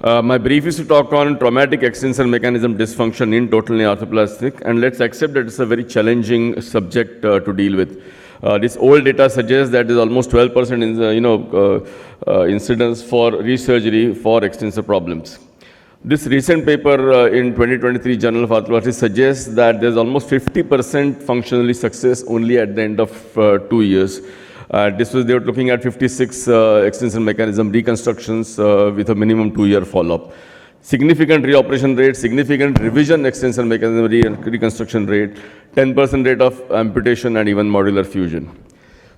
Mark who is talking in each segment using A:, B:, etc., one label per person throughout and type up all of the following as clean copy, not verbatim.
A: My brief is to talk on traumatic extensor mechanism dysfunction in total knee arthroplastic, and let's accept that it's a very challenging subject to deal with. This old data suggests that there's almost 12% in incidence for resurgery for extensor problems. This recent paper in 2023 Journal of Arthroplasty suggests that there's almost 50% functionally success only at the end of 2 years. They were looking at 56 extensor mechanism reconstructions with a minimum 2-year follow-up. Significant reoperation rate, significant revision extensor mechanism reconstruction rate, 10% rate of amputation and even modular fusion.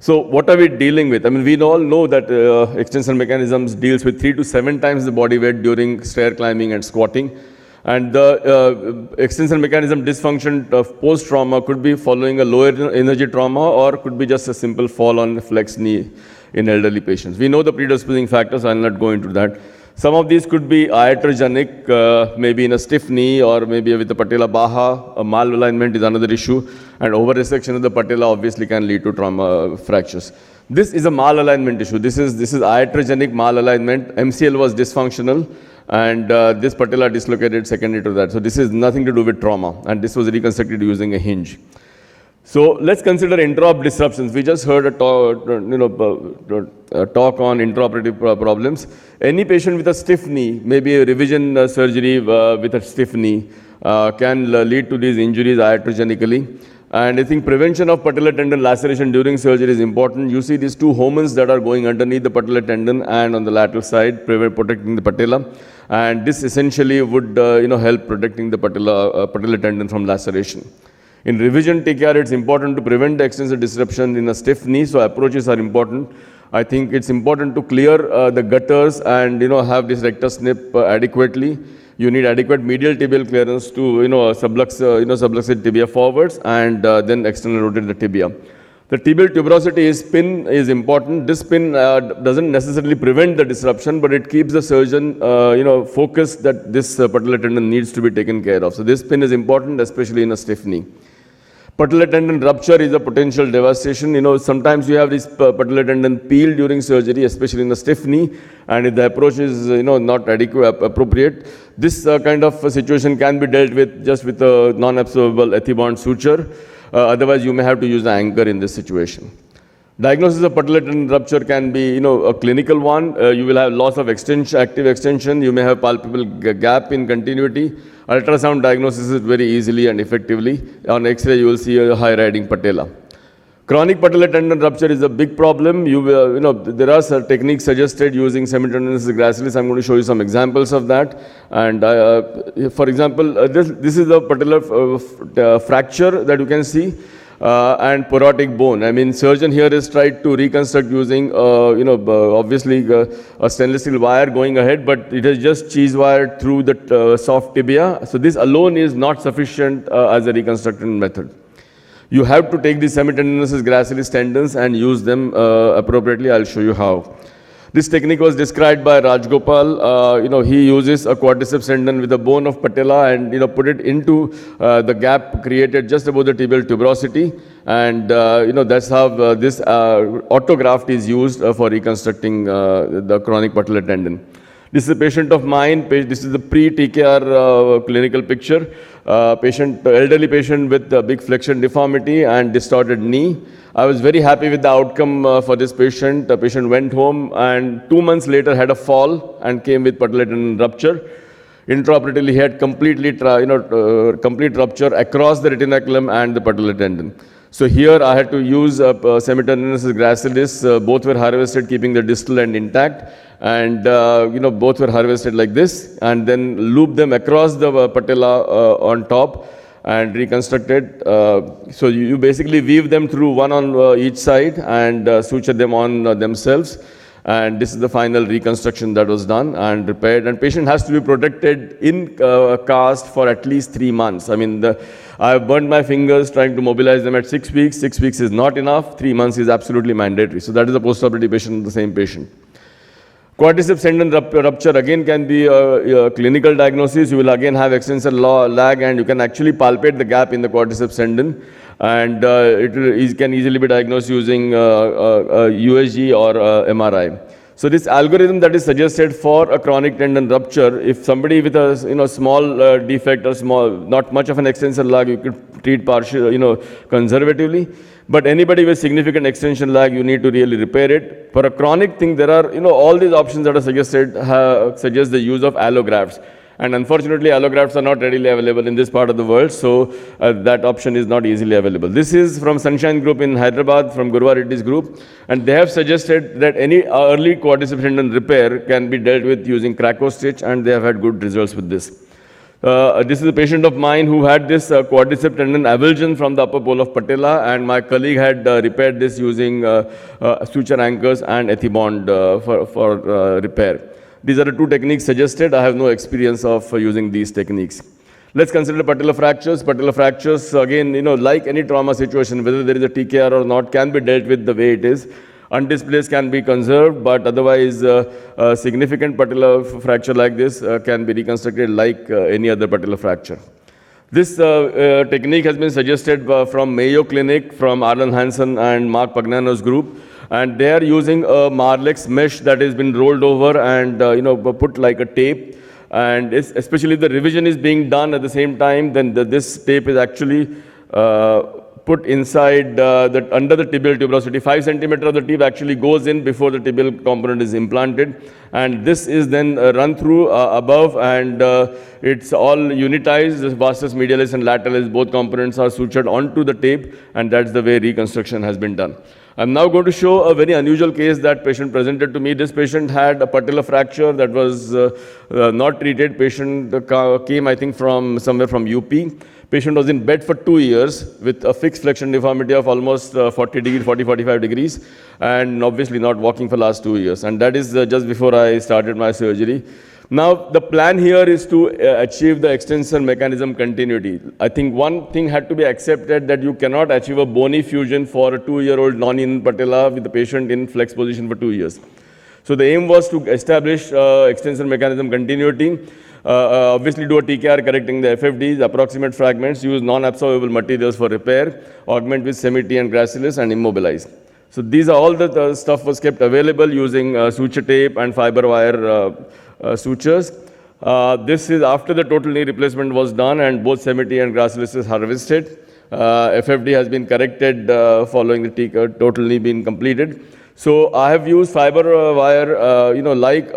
A: So what are we dealing with? I mean, we all know that extensor mechanisms deals with 3 to 7 times the body weight during stair climbing and squatting. And the extensor mechanism dysfunction of post-trauma could be following a lower energy trauma or could be just a simple fall on flexed knee in elderly patients. We know the predisposing factors, I will not go into that. Some of these could be iatrogenic, maybe in a stiff knee or maybe with the patella baja. A malalignment is another issue, and over-resection of the patella obviously can lead to trauma fractures. This is a malalignment issue. This is iatrogenic malalignment. MCL was dysfunctional, and this patella dislocated secondary to that. So this is nothing to do with trauma, and this was reconstructed using a hinge. So let's consider intraop disruptions. We just heard a talk, talk on intraoperative problems. Any patient with a stiff knee, maybe a revision surgery with a stiff knee, can lead to these injuries iatrogenically. And I think prevention of patellar tendon laceration during surgery is important. You see these 2 homins that are going underneath the patellar tendon and on the lateral side, protecting the patella. And this essentially would help protecting the patellar tendon from laceration. In revision TKR, it's important to prevent the extensor disruption in a stiff knee, so approaches are important. I think it's important to clear the gutters and have this rectus snip adequately. You need adequate medial tibial clearance to subluxate tibia forwards and then external rotate the tibia. The tibial tuberosity spin is important. This spin doesn't necessarily prevent the disruption, but it keeps the surgeon focused that this patellar tendon needs to be taken care of. So this spin is important, especially in a stiff knee. Patellar tendon rupture is a potential devastation. Sometimes you have this patellar tendon peel during surgery, especially in the stiff knee, and if the approach is not appropriate, this kind of situation can be dealt with just with a non-absorbable ethibond suture. Otherwise, you may have to use the anchor in this situation. Diagnosis of patellar tendon rupture can be, a clinical one. You will have loss of active extension. You may have palpable gap in continuity. Ultrasound diagnosis is very easily and effectively. On X-ray, you will see a high riding patella. Chronic patellar tendon rupture is a big problem. There are some techniques suggested using semitendinosus gracilis. I'm going to show you some examples of that. And for example, this is a patellar fracture that you can see. And porotic bone. I mean, surgeon here is tried to reconstruct using, obviously a stainless steel wire going ahead, but it is just cheese wired through the soft tibia. So this alone is not sufficient as a reconstruction method. You have to take the semitendinosus gracilis tendons and use them appropriately. I'll show you how. This technique was described by Rajgopal. He uses a quadriceps tendon with a bone of patella and put it into the gap created just above the tibial tuberosity, and that's how this autograft is used for reconstructing the chronic patellar tendon. This is a patient of mine. This is the pre-TKR clinical picture. Elderly patient with big flexion deformity and distorted knee. I was very happy with the outcome for this patient. The patient went home and 2 months later had a fall and came with patellar tendon rupture. Intraoperatively, he had complete rupture across the retinaculum and the patellar tendon. So here I had to use semitendinosus gracilis. Both were harvested, keeping the distal end intact, and both were harvested like this, and then loop them across the patella on top and reconstructed. So you basically weave them through one on each side and suture them on themselves. And this is the final reconstruction that was done and repaired. And patient has to be protected in cast for at least 3 months. I mean, I have burnt my fingers trying to mobilize them at 6 weeks. 6 weeks is not enough. 3 months is absolutely mandatory. So that is a postoperative patient, the same patient. Quadriceps tendon rupture again can be a clinical diagnosis. You will again have extensor lag, and you can actually palpate the gap in the quadriceps tendon. And it can easily be diagnosed using USG or MRI. So this algorithm that is suggested for a chronic tendon rupture, if somebody with a small defect or not much of an extensor lag, you could treat partial, conservatively. But anybody with significant extension lag, you need to really repair it. For a chronic thing, there are, all these options that are suggested suggest the use of allografts. And unfortunately, allografts are not readily available in this part of the world, so that option is not easily available. This is from Sunshine Group in Hyderabad, from Gurva Reddy's group, and they have suggested that any early quadriceps tendon repair can be dealt with using Krakow stitch, and they have had good results with this. This is a patient of mine who had this quadriceps tendon avulsion from the upper pole of patella, and my colleague had repaired this using suture anchors and ethibond for repair. These are the two techniques suggested. I have no experience of using these techniques. Let's consider patellar fractures. Patellar fractures, again, like any trauma situation, whether there is a TKR or not, can be dealt with the way it is. Undisplaced can be conserved, but otherwise, a significant patellar fracture like this can be reconstructed like any other patellar fracture. This technique has been suggested from Mayo Clinic, from Arlen Hansen and Mark Pagnano's group. And they are using a Marlex mesh that has been rolled over and put like a tape. And especially if the revision is being done at the same time, then this tape is actually put inside under the tibial tuberosity. 5 centimeters of the tube actually goes in before the tibial component is implanted. And this is then run through above, and it's all unitized. The vastus medialis and lateralis, both components are sutured onto the tape, and that's the way reconstruction has been done. I'm now going to show a very unusual case that patient presented to me. This patient had a patellar fracture that was not treated. Patient came, I think, from somewhere from UP. Patient was in bed for 2 years with a fixed flexion deformity of almost 45 degrees, and obviously not walking for the last 2 years. And that is just before I started my surgery. Now, the plan here is to achieve the extensor mechanism continuity. I think one thing had to be accepted, that you cannot achieve a bony fusion for a 2-year-old non-union patella with the patient in flex position for 2 years. So the aim was to establish extensor mechanism continuity, obviously do a TKR correcting the FFDs, approximate fragments, use non-absorbable materials for repair, augment with semi-T and gracilis, and immobilize. So these are all the stuff was kept available using suture tape and fiber wire sutures. This is after the total knee replacement was done and both semi-T and gracilis is harvested. FFD has been corrected following the total knee being completed. So I have used fiber wire, like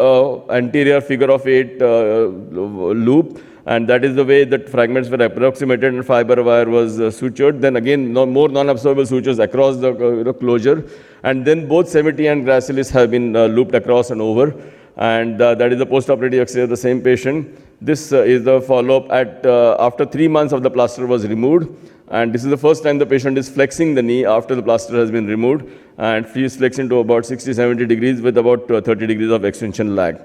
A: anterior figure of 8 loop, and that is the way that fragments were approximated and fiber wire was sutured. Then again, more non-absorbable sutures across the closure, and then both semi-T and gracilis have been looped across and over. And that is the post-operative X-ray of the same patient. This is the follow-up after 3 months of the plaster was removed. And this is the first time the patient is flexing the knee after the plaster has been removed. And she is flexing to about 60-70 degrees with about 30 degrees of extension lag.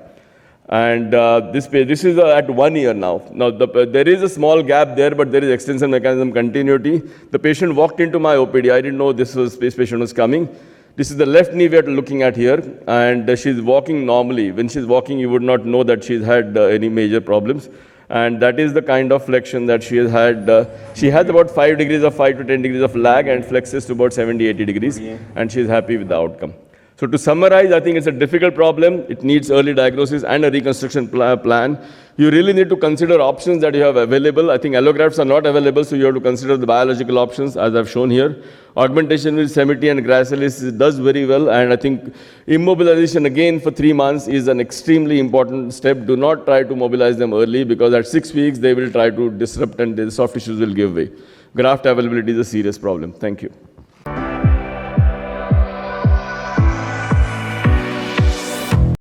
A: And this is at 1 year now. Now, there is a small gap there, but there is extensor mechanism continuity. The patient walked into my OPD. I didn't know this patient was coming. This is the left knee we are looking at here, and she's walking normally. When she's walking, you would not know that she's had any major problems. And that is the kind of flexion that she has had. She has about 5 to 10 degrees of lag and flexes to about 70-80 degrees, and she's happy with the outcome. So to summarize, I think it's a difficult problem. It needs early diagnosis and a reconstruction plan. You really need to consider options that you have available. I think allografts are not available, so you have to consider the biological options, as I've shown here. Augmentation with semi-T and gracilis does very well, and I think immobilization again for 3 months is an extremely important step. Do not try to mobilize them early, because at 6 weeks they will try to disrupt and the soft tissues will give way. Graft availability is a serious problem. Thank you.